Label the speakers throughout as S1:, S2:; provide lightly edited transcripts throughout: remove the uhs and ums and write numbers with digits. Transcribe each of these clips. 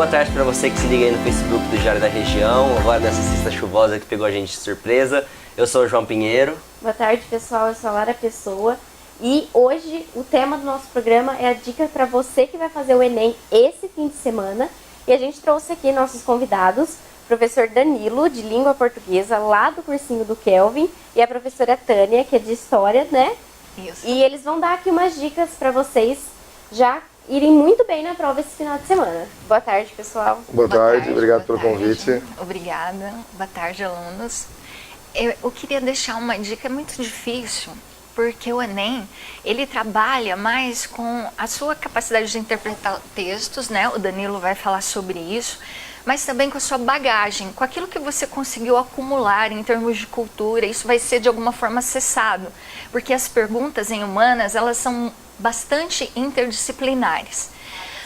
S1: boa tarde para você que se liga aí no Facebook do Diário da Região, agora nessa sexta chuvosa que pegou a gente de surpresa. Eu sou o João Pinheiro.
S2: Boa tarde, pessoal, eu sou a Lara Pessoa e hoje o tema do nosso programa é a dica para você que vai fazer o Enem esse fim de semana. E a gente trouxe aqui nossos convidados, o professor Danilo, de Língua Portuguesa, lá do cursinho do Kelvin, e a professora Tânia, que é de História, né?
S3: Isso.
S2: E eles vão dar aqui umas dicas para vocês já irem muito bem na prova esse final de semana. Boa tarde, pessoal.
S4: Boa tarde, obrigado pelo convite.
S3: Obrigada. Boa tarde, alunos. Eu queria deixar uma dica muito difícil, porque o Enem, ele trabalha mais com a sua capacidade de interpretar textos, né? O Danilo vai falar sobre isso, mas também com a sua bagagem, com aquilo que você conseguiu acumular em termos de cultura. Isso vai ser de alguma forma acessado, porque as perguntas em humanas, elas são bastante interdisciplinares.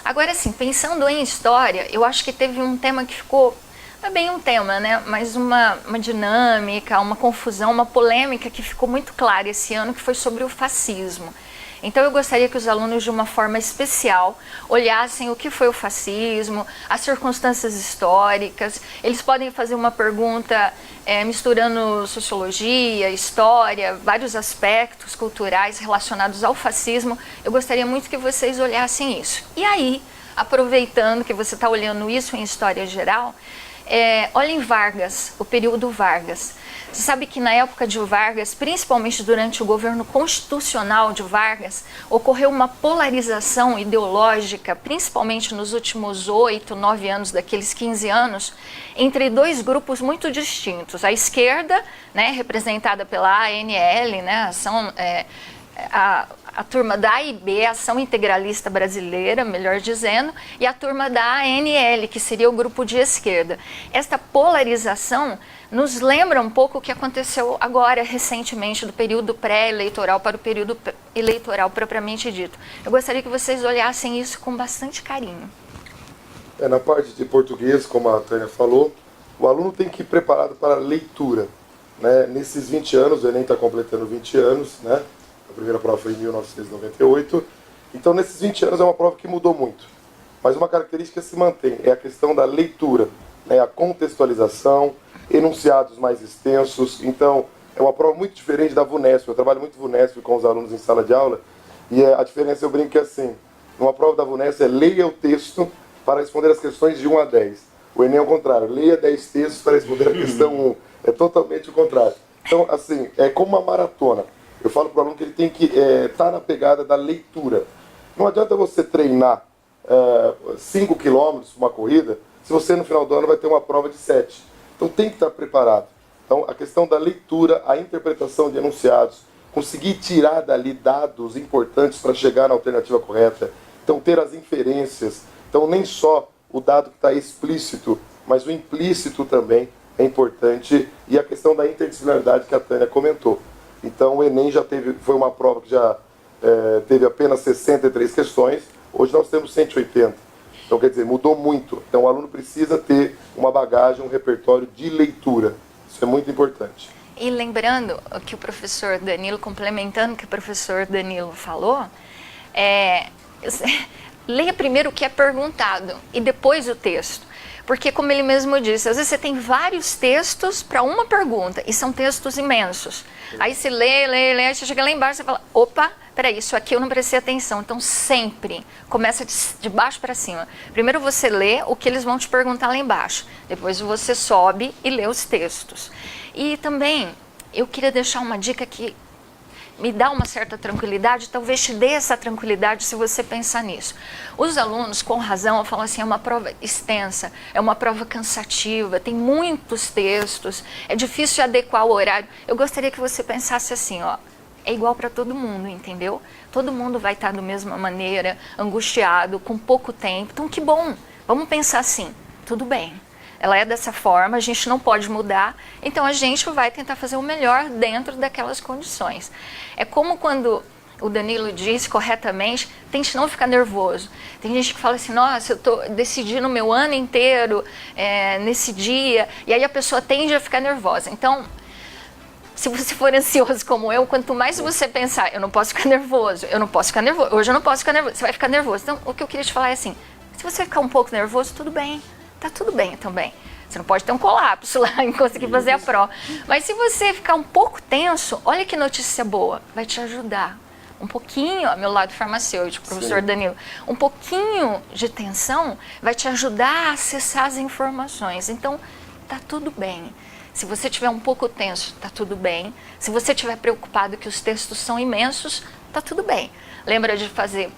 S3: Agora, assim, pensando em história, eu acho que teve um tema que ficou, não é bem um tema, né, mas uma dinâmica, uma confusão, uma polêmica que ficou muito clara esse ano, que foi sobre o fascismo. Então eu gostaria que os alunos, de uma forma especial, olhassem o que foi o fascismo, as circunstâncias históricas. Eles podem fazer uma pergunta misturando sociologia, história, vários aspectos culturais relacionados ao fascismo. Eu gostaria muito que vocês olhassem isso. E aí, aproveitando que você está olhando isso em história geral, olhem Vargas, o período Vargas. Você sabe que na época de Vargas, principalmente durante o governo constitucional de Vargas, ocorreu uma polarização ideológica, principalmente nos últimos 8, 9 anos, daqueles 15 anos, entre dois grupos muito distintos. A esquerda, né, representada pela ANL, né, a turma da AIB, Ação Integralista Brasileira, melhor dizendo, e a turma da ANL, que seria o grupo de esquerda. Esta polarização nos lembra um pouco o que aconteceu agora, recentemente, do período pré-eleitoral para o período eleitoral propriamente dito. Eu gostaria que vocês olhassem isso com bastante carinho.
S4: Na parte de português, como a Tânia falou, o aluno tem que ir preparado para a leitura. Né? Nesses 20 anos, o Enem está completando 20 anos, né? A primeira prova foi em 1998. Então, nesses 20 anos, é uma prova que mudou muito. Mas uma característica se mantém, é a questão da leitura, né? A contextualização, enunciados mais extensos. Então, é uma prova muito diferente da VUNESP. Eu trabalho muito VUNESP com os alunos em sala de aula, e a diferença, eu brinco, que é assim: numa prova da VUNESP leia o texto para responder as questões de 1 a 10. O Enem é o contrário, leia 10 textos para responder a questão 1. É totalmente o contrário. Então, assim, é como uma maratona. Eu falo para o aluno que ele tem que estar na pegada da leitura. Não adianta você treinar 5 quilômetros para uma corrida, se você no final do ano vai ter uma prova de 7. Então tem que estar preparado. Então a questão da leitura, a interpretação de enunciados, conseguir tirar dali dados importantes para chegar na alternativa correta. Então ter as inferências. Então nem só o dado que está explícito, mas o implícito também é importante. E a questão da interdisciplinaridade que a Tânia comentou. Então o Enem foi uma prova que já teve apenas 63 questões, hoje nós temos 180. Então, quer dizer, mudou muito. Então o aluno precisa ter uma bagagem, um repertório de leitura. Isso é muito importante.
S3: E lembrando que o professor Danilo, complementando o que o professor Danilo falou, leia primeiro o que é perguntado e depois o texto. Porque, como ele mesmo disse, às vezes você tem vários textos para uma pergunta, e são textos imensos. Aí você lê, aí você chega lá embaixo e fala, opa, peraí, isso aqui eu não prestei atenção. Então, sempre começa de baixo para cima. Primeiro você lê o que eles vão te perguntar lá embaixo. Depois você sobe e lê os textos. E também, eu queria deixar uma dica que me dá uma certa tranquilidade, talvez te dê essa tranquilidade se você pensar nisso. Os alunos, com razão, falam assim, é uma prova extensa, é uma prova cansativa, tem muitos textos, é difícil adequar o horário. Eu gostaria que você pensasse assim, ó, é igual para todo mundo, entendeu? Todo mundo vai estar da mesma maneira, angustiado, com pouco tempo. Então, que bom, vamos pensar assim, tudo bem. Ela é dessa forma, a gente não pode mudar, então a gente vai tentar fazer o melhor dentro daquelas condições. É como quando o Danilo disse corretamente, tente não ficar nervoso. Tem gente que fala assim, nossa, eu estou decidindo o meu ano inteiro nesse dia, e aí a pessoa tende a ficar nervosa. Então, se você for ansioso como eu, quanto mais você pensar, eu não posso ficar nervoso, hoje eu não posso ficar nervoso, você vai ficar nervoso. Então, o que eu queria te falar é assim, Se você ficar um pouco nervoso, tudo bem, tá tudo bem também. Você não pode ter um colapso lá e conseguir fazer a prova. Mas se você ficar um pouco tenso, olha que notícia boa, vai te ajudar. Um pouquinho, ao meu lado farmacêutico, professor
S4: Sim.
S3: Danilo, um pouquinho de tensão vai te ajudar a acessar as informações. Então, tá tudo bem. Se você tiver um pouco tenso, tá tudo bem. Se você estiver preocupado que os textos são imensos, tá tudo bem. Lembra de fazer,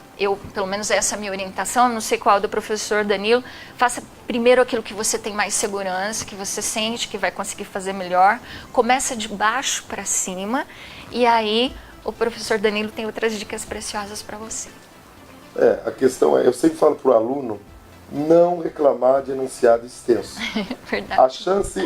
S3: pelo menos essa é a minha orientação, não sei qual do professor Danilo, faça primeiro aquilo que você tem mais segurança, que você sente que vai conseguir fazer melhor, começa de baixo para cima e aí o professor Danilo tem outras dicas preciosas para você.
S4: A questão é, eu sempre falo para o aluno, não reclamar de enunciado extenso.
S3: Verdade.
S4: A chance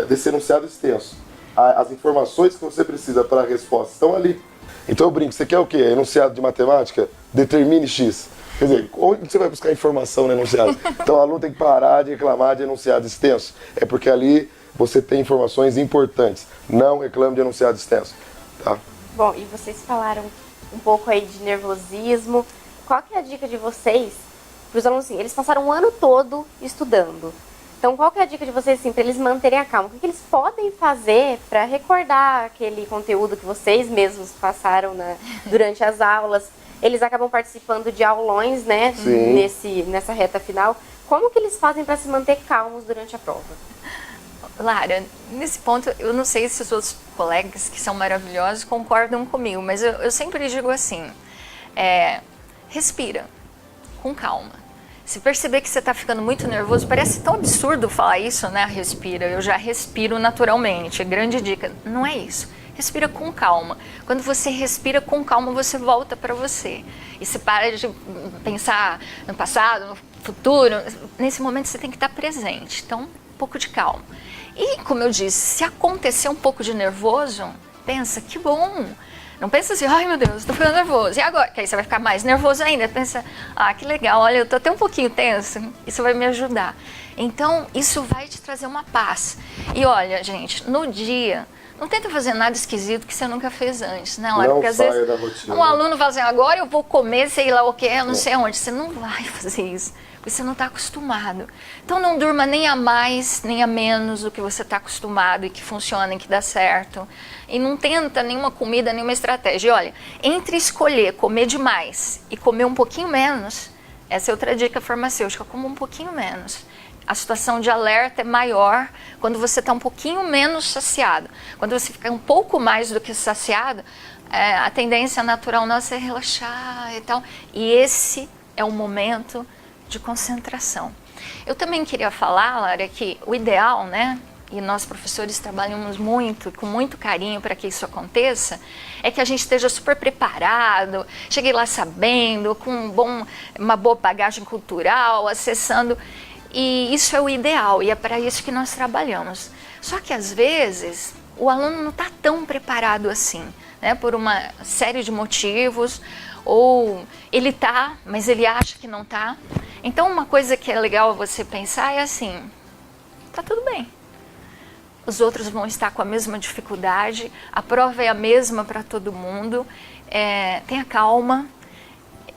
S4: desse enunciado extenso, as informações que você precisa para a resposta estão ali. Então eu brinco, você quer o quê? Enunciado de matemática? Determine X. Quer dizer, onde você vai buscar informação no enunciado? Então o aluno tem que parar de reclamar de enunciado extenso. É porque ali você tem informações importantes. Não reclame de enunciado extenso. Tá?
S2: Bom, e vocês falaram um pouco aí de nervosismo. Qual que é a dica de vocês para os alunos? Assim, eles passaram o ano todo estudando. Então, qual que é a dica de vocês, assim, para eles manterem a calma? O que eles podem fazer para recordar aquele conteúdo que vocês mesmos passaram durante as aulas? Eles acabam participando de aulões, né, nessa reta final. Como que eles fazem para se manter calmos durante a prova?
S3: Lara, nesse ponto, eu não sei se os outros colegas que são maravilhosos concordam comigo, mas eu sempre digo assim, respira com calma. Se perceber que você está ficando muito nervoso, parece tão absurdo falar isso, né? Respira, eu já respiro naturalmente, grande dica. Não é isso. Respira com calma. Quando você respira com calma, você volta para você. E você para de pensar no passado, no futuro. Nesse momento você tem que estar presente. Então, um pouco de calma. E, como eu disse, se acontecer um pouco de nervoso, pensa, que bom. Não pensa assim, ai meu Deus, estou ficando nervoso. E agora? Que aí você vai ficar mais nervoso ainda. Pensa, que legal, olha, eu estou até um pouquinho tenso. Isso vai me ajudar. Então, isso vai te trazer uma paz. E olha, gente, no dia, não tenta fazer nada esquisito que você nunca fez antes, né, Lara? Porque às vezes
S4: da rotina.
S3: um aluno fala assim, agora eu vou comer, sei lá o que, não sei aonde. Você não vai fazer isso, porque você não está acostumado. Então não durma nem a mais, nem a menos do que você está acostumado e que funciona e que dá certo. E não tenta nenhuma comida, nenhuma estratégia. E olha, entre escolher comer demais e comer um pouquinho menos, essa é outra dica farmacêutica, coma um pouquinho menos. A situação de alerta é maior quando você está um pouquinho menos saciado. Quando você fica um pouco mais do que saciado, a tendência natural nossa é relaxar e tal. E esse é o momento de concentração. Eu também queria falar, Lara, que o ideal, né? E nós professores trabalhamos muito, com muito carinho para que isso aconteça, é que a gente esteja super preparado, chegue lá sabendo, com uma boa bagagem cultural, acessando. E isso é o ideal, e é para isso que nós trabalhamos. Só que às vezes o aluno não está tão preparado assim, né, por uma série de motivos, ou ele está, mas ele acha que não está. Então uma coisa que é legal você pensar é assim, tá tudo bem. Os outros vão estar com a mesma dificuldade, a prova é a mesma para todo mundo, tenha calma.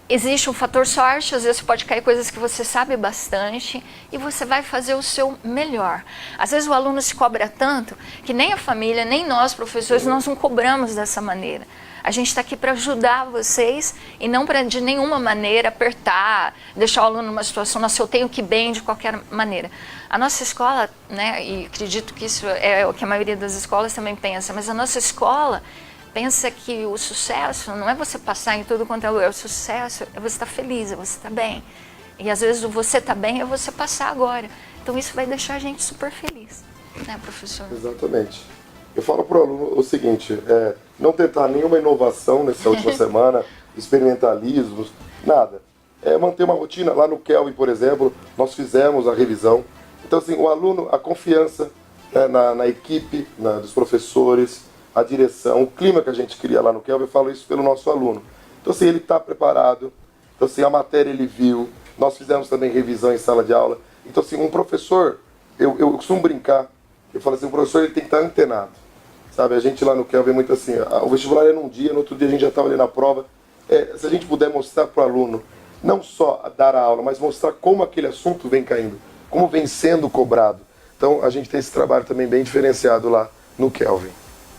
S3: Existe um fator sorte, às vezes pode cair coisas que você sabe bastante e você vai fazer o seu melhor. Às vezes o aluno se cobra tanto que nem a família, nem nós professores, nós não cobramos dessa maneira. A gente está aqui para ajudar vocês e não para de nenhuma maneira apertar, deixar o aluno numa situação, nossa, eu tenho que ir bem de qualquer maneira. A nossa escola, né, e acredito que isso é o que a maioria das escolas também pensa, mas a nossa escola pensa que o sucesso não é você passar em tudo quanto é lugar, o sucesso é você estar feliz, é você estar bem. E às vezes o você estar bem é você passar agora. Então isso vai deixar a gente super feliz, né, professor?
S4: Exatamente. Eu falo para o aluno o seguinte, não tentar nenhuma inovação nessa última semana, experimentalismos, nada. Manter uma rotina. Lá no Kelvin, por exemplo, nós fizemos a revisão. Então, assim, o aluno, a confiança, né, na equipe, dos professores, a direção, o clima que a gente cria lá no Kelvin, eu falo isso pelo nosso aluno. Então, assim, ele está preparado, então, assim, a matéria ele viu, nós fizemos também revisão em sala de aula. Então, assim, um professor, eu costumo brincar, eu falo assim, o professor ele tem que estar antenado, sabe? A gente lá no Kelvin é muito assim, o vestibular é num dia, no outro dia a gente já estava ali na prova. Se a gente puder mostrar para o aluno não só dar a aula, mas mostrar como aquele assunto vem caindo, como vem sendo cobrado. Então a gente tem esse trabalho também bem diferenciado lá no Kelvin.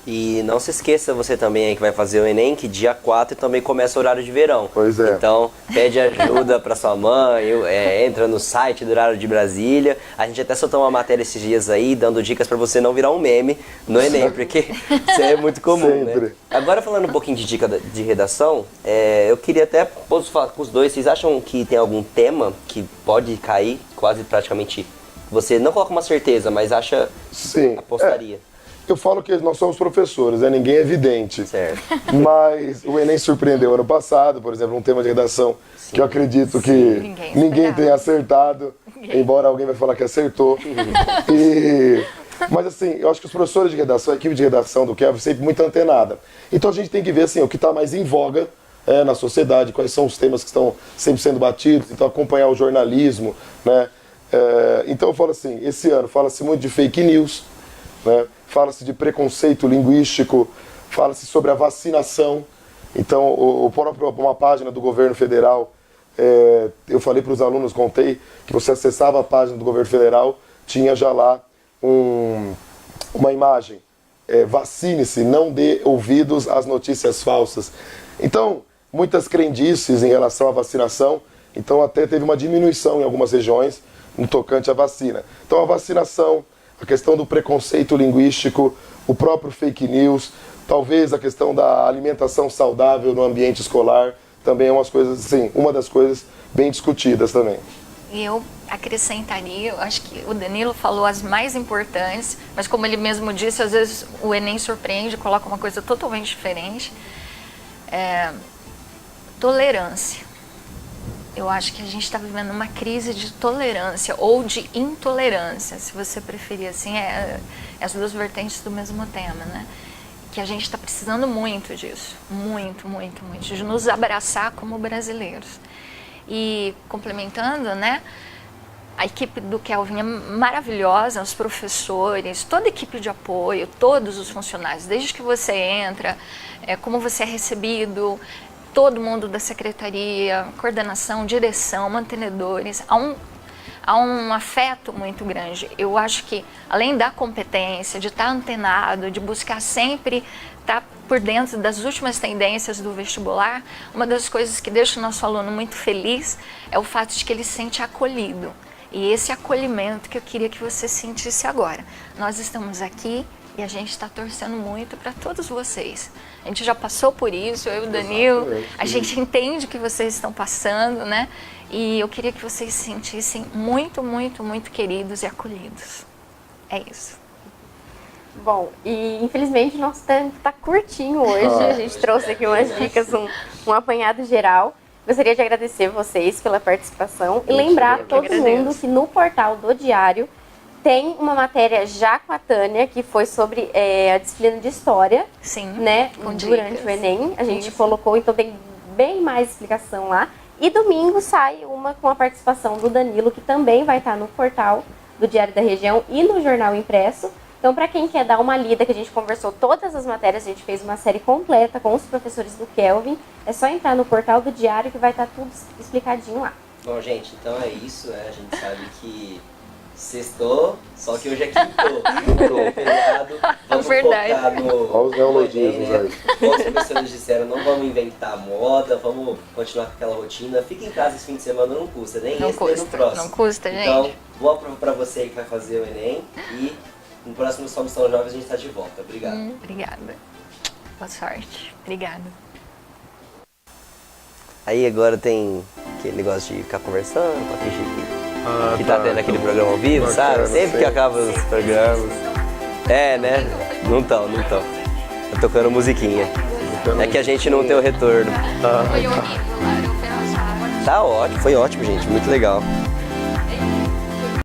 S1: E não se esqueça você também aí que vai fazer o Enem, que dia 4 também começa o horário de verão.
S4: Pois é.
S1: Então, pede ajuda para sua mãe, entra no site do Horário de Brasília. A gente até soltou uma matéria esses dias aí, dando dicas para você não virar um meme no Enem, porque isso é muito comum,
S4: Sempre.
S1: né? Agora, falando um pouquinho de dica de redação, eu queria até falar com os dois. Vocês acham que tem algum tema que pode cair quase praticamente... Você não coloca uma certeza, mas acha...
S4: Sim.
S1: Apostaria.
S4: Eu falo que nós somos professores, né? Ninguém é vidente.
S1: Certo.
S4: Mas o Enem surpreendeu ano passado, por exemplo, um tema de redação que eu acredito que ninguém tenha acertado, embora alguém vai falar que acertou. Mas assim, eu acho que os professores de redação, a equipe de redação do Kelvin, sempre muito antenada. Então a gente tem que ver assim, o que está mais em voga na sociedade, quais são os temas que estão sempre sendo batidos, então acompanhar o jornalismo, né? Então eu falo assim, esse ano fala-se muito de fake news, né? Fala-se de preconceito linguístico, fala-se sobre a vacinação. Então, uma página do governo federal, eu falei para os alunos, contei, que você acessava a página do governo federal, tinha já lá uma imagem. Vacine-se, não dê ouvidos às notícias falsas. Então, muitas crendices em relação à vacinação, então até teve uma diminuição em algumas regiões no tocante à vacina. Então, a vacinação, a questão do preconceito linguístico, o próprio fake news, talvez a questão da alimentação saudável no ambiente escolar, também é uma das coisas bem discutidas também.
S3: E eu acrescentaria, eu acho que o Danilo falou as mais importantes, mas como ele mesmo disse, às vezes o Enem surpreende, coloca uma coisa totalmente diferente. Tolerância. Eu acho que a gente está vivendo uma crise de tolerância ou de intolerância, se você preferir, assim, as duas vertentes do mesmo tema, né? Que a gente está precisando muito disso, muito, muito, muito, de nos abraçar como brasileiros. E complementando, né? A equipe do Kelvin é maravilhosa, os professores, toda a equipe de apoio, todos os funcionários, desde que você entra, como você é recebido, todo mundo da secretaria, coordenação, direção, mantenedores, há um afeto muito grande. Eu acho que, além da competência, de estar antenado, de buscar sempre estar por dentro das últimas tendências do vestibular, uma das coisas que deixa o nosso aluno muito feliz é o fato de que ele se sente acolhido. E esse acolhimento que eu queria que você sentisse agora. Nós estamos aqui e a gente está torcendo muito para todos vocês. A gente já passou por isso, eu e o Danilo, a gente entende o que vocês estão passando, né? E eu queria que vocês se sentissem muito, muito, muito queridos e acolhidos. É isso.
S2: Bom, e infelizmente o nosso tempo está curtinho hoje. A gente trouxe aqui umas dicas, um apanhado geral. Gostaria de agradecer vocês pela participação e lembrar a todo mundo que no portal do Diário tem uma matéria já com a Tânia, que foi sobre a disciplina de História.
S3: Sim,
S2: né?
S3: com
S2: Durante
S3: dicas.
S2: o Enem. A gente colocou, então tem bem mais explicação lá. E domingo sai uma com a participação do Danilo, que também vai estar no portal do Diário da Região e no Jornal Impresso. Então, para quem quer dar uma lida, que a gente conversou todas as matérias, a gente fez uma série completa com os professores do Kelvin, é só entrar no portal do Diário que vai estar tudo explicadinho lá.
S1: Bom, gente, então é isso, né? A gente sabe que sextou, só que hoje é quintou, feriado. Vamos
S3: Verdade.
S1: focar no...
S4: Olha os neologismos
S1: né?
S4: aí.
S1: Como os professores disseram, não vamos inventar moda, vamos continuar com aquela rotina. Fica em casa esse fim de semana, não custa, nem
S3: Não
S1: esse nem no
S3: custa,
S1: próximo.
S3: não custa, gente.
S1: Então, boa prova pra você aí que vai fazer o Enem e no próximo Somos Tão Jovens a gente tá de volta. Obrigado.
S3: Obrigada. Boa sorte. Obrigada.
S1: Aí agora tem aquele negócio de ficar conversando, pra fingir que tá tendo aquele programa ao vivo,
S4: Bacana,
S1: sabe? Sempre que acaba os programas. Né? Não tão. Tá tocando musiquinha. É que a gente não tem o retorno.
S3: Foi horrível, Lara, eu
S1: Tá ótimo, foi ótimo, gente. Muito legal.